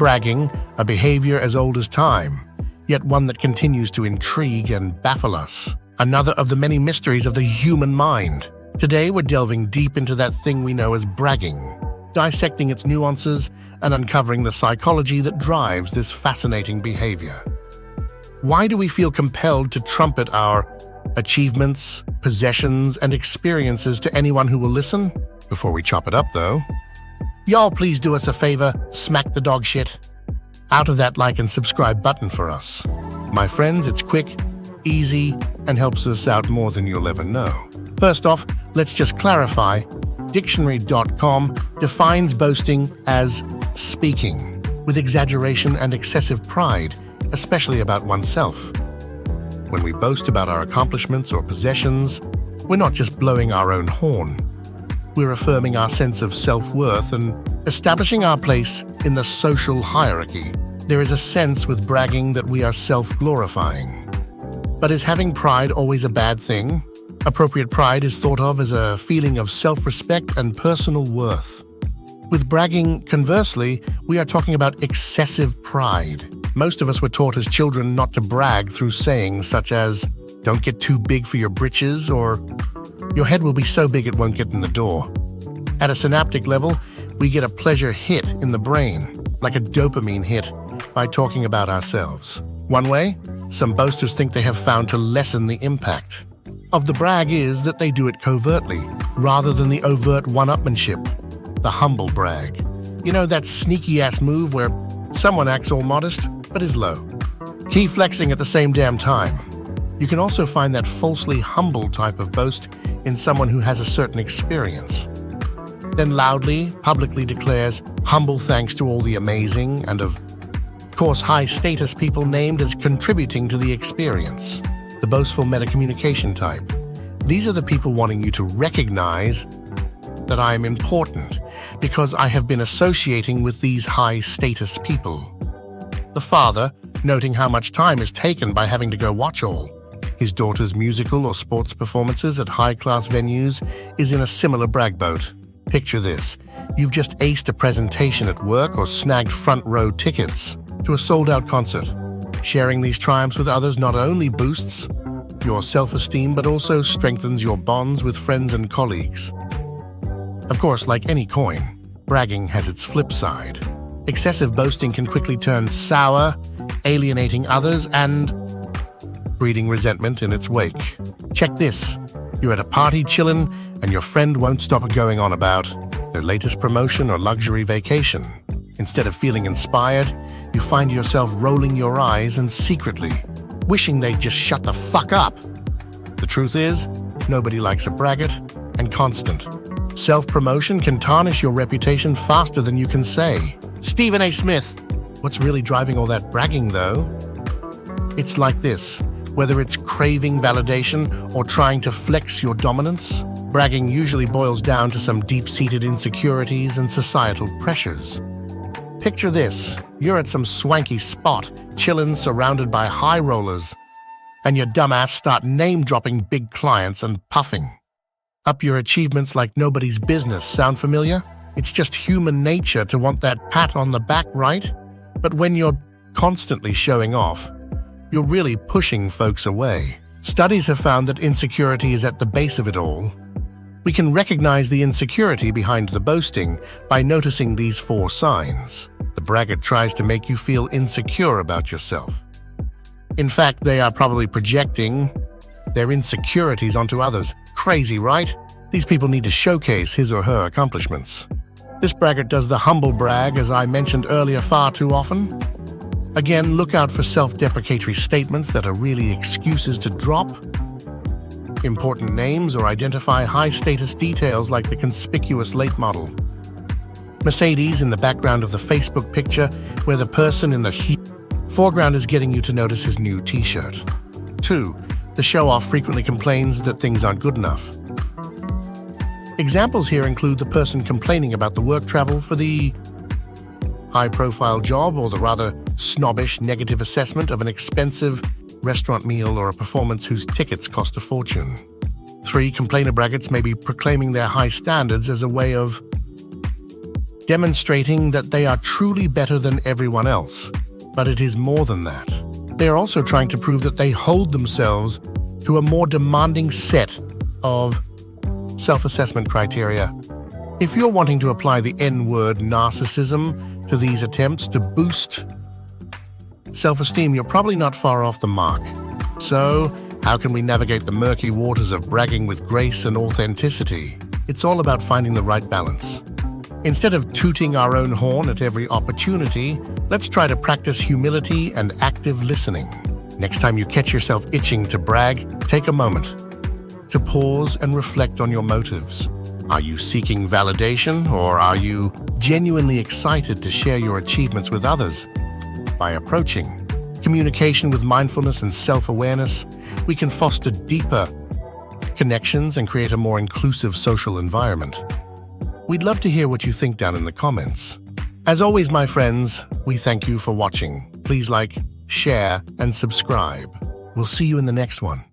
Bragging, a behavior as old as time, yet one that continues to intrigue and baffle us. Another of the many mysteries of the human mind. Today we're delving deep into that thing we know as bragging, dissecting its nuances and uncovering the psychology that drives this fascinating behavior. Why do we feel compelled to trumpet our achievements, possessions, and experiences to anyone who will listen? Before we chop it up, though, y'all please do us a favor, smack the dog shit out of that like and subscribe button for us. My friends, it's quick, easy, and helps us out more than you'll ever know. First off, let's just clarify. Dictionary.com defines boasting as speaking with exaggeration and excessive pride, especially about oneself. When we boast about our accomplishments or possessions, we're not just blowing our own horn. We're affirming our sense of self-worth and establishing our place in the social hierarchy. There is a sense with bragging that we are self-glorifying. But is having pride always a bad thing? Appropriate pride is thought of as a feeling of self-respect and personal worth. With bragging, conversely, we are talking about excessive pride. Most of us were taught as children not to brag through sayings such as, "Don't get too big for your britches," or "Your head will be so big it won't get in the door." At a synaptic level, we get a pleasure hit in the brain, like a dopamine hit, by talking about ourselves. One way, some boasters think they have found to lessen the impact of the brag is that they do it covertly, rather than the overt one-upmanship, the humble brag. You know, that sneaky-ass move where someone acts all modest, but is low. Key flexing at the same damn time. You can also find that falsely humble type of boast in someone who has a certain experience. Then loudly, publicly declares humble thanks to all the amazing and of course high-status people named as contributing to the experience. The boastful metacommunication type. These are the people wanting you to recognize that I am important because I have been associating with these high-status people. The father, noting how much time is taken by having to go watch all his daughter's musical or sports performances at high-class venues, is in a similar brag boat. Picture this. You've just aced a presentation at work or snagged front-row tickets to a sold-out concert. Sharing these triumphs with others not only boosts your self-esteem but also strengthens your bonds with friends and colleagues. Of course, like any coin, bragging has its flip side. Excessive boasting can quickly turn sour, alienating others and breeding resentment in its wake. Check this. You're at a party chillin' and your friend won't stop going on about their latest promotion or luxury vacation. Instead of feeling inspired, you find yourself rolling your eyes and secretly wishing they'd just shut the fuck up. The truth is, nobody likes a braggart, and constant self-promotion can tarnish your reputation faster than you can say. Stephen A. Smith. What's really driving all that bragging, though? It's like this. Whether it's craving validation or trying to flex your dominance, bragging usually boils down to some deep-seated insecurities and societal pressures. Picture this. You're at some swanky spot, chillin' surrounded by high rollers, and your dumbass start name-dropping big clients and puffing up your achievements like nobody's business. Sound familiar? It's just human nature to want that pat on the back, right? But when you're constantly showing off, you're really pushing folks away. Studies have found that insecurity is at the base of it all. We can recognize the insecurity behind the boasting by noticing these 4 signs. The braggart tries to make you feel insecure about yourself. In fact, they are probably projecting their insecurities onto others. Crazy, right? These people need to showcase his or her accomplishments. This braggart does the humble brag, as I mentioned earlier, far too often. Again, look out for self-deprecatory statements that are really excuses to drop important names or identify high-status details like the conspicuous late model Mercedes in the background of the Facebook picture, where the person in the foreground is getting you to notice his new t-shirt. 2. The show-off frequently complains that things aren't good enough. Examples here include the person complaining about the work travel for the high-profile job or the rather snobbish negative assessment of an expensive restaurant meal or a performance whose tickets cost a fortune. 3. Complainer braggarts may be proclaiming their high standards as a way of demonstrating that they are truly better than everyone else. But it is more than that. They are also trying to prove that they hold themselves to a more demanding set of self-assessment criteria. If you're wanting to apply the N-word narcissism to these attempts to boost self-esteem, you're probably not far off the mark. So, how can we navigate the murky waters of bragging with grace and authenticity? It's all about finding the right balance. Instead of tooting our own horn at every opportunity, let's try to practice humility and active listening. Next time you catch yourself itching to brag, take a moment to pause and reflect on your motives. Are you seeking validation, or are you genuinely excited to share your achievements with others? By approaching communication with mindfulness and self-awareness, we can foster deeper connections and create a more inclusive social environment. We'd love to hear what you think down in the comments. As always, my friends, we thank you for watching. Please like, share, and subscribe. We'll see you in the next one.